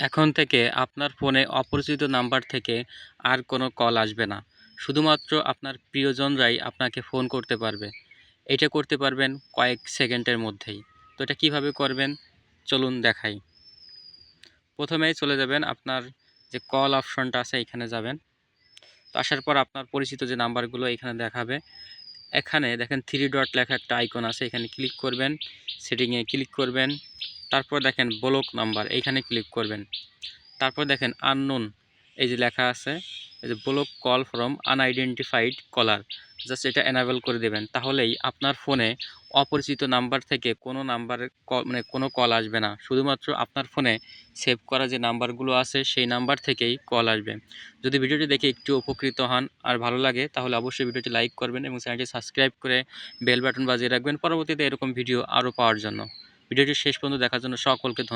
এখন থেকে আপনার ফোনে অপরিচিত নাম্বার থেকে আর কোনো কল আসবে না। শুধুমাত্র আপনার প্রিয়জনরাই আপনাকে ফোন করতে পারবে। এটা করতে পারবেন কয়েক সেকেন্ডের মধ্যেই। তো এটা কীভাবে করবেন চলুন দেখাই। প্রথমেই চলে যাবেন আপনার যে কল অপশনটা আছে এখানে যাবেন। তো আসার পর আপনার পরিচিত যে নাম্বারগুলো এখানে দেখাবে। এখানে দেখেন 3 ডট লেখা একটা আইকন আছে, এখানে ক্লিক করবেন, সেটিংয়ে ক্লিক করবেন। তারপর দেখেন ব্লক নাম্বার, এইখানে ক্লিক করবেন। তারপর দেখেন আননোন এই যে লেখা আছে, এই যে block call from unidentified caller, just এটা এনাবেল করে দেবেন। তাহলেই আপনার ফোনে অপরিচিত নাম্বার থেকে কোনো নাম্বারের কল কোনো কল আসবে না। শুধুমাত্র আপনার ফোনে সেভ করা যে নাম্বারগুলো আছে সেই নাম্বার থেকেই কল আসবে। যদি ভিডিওটি দেখে একটু উপকৃত হন আর ভালো লাগে তাহলে অবশ্যই ভিডিওটি লাইক করবেন এবং চ্যানেলটি সাবস্ক্রাইব করে বেল বাটন বাজিয়ে রাখবেন পরবর্তীতে এরকম ভিডিও আরও পাওয়ার জন্য। ভিডিওটি শেষ পর্যন্ত দেখার জন্য সকলকে ধন্যবাদ।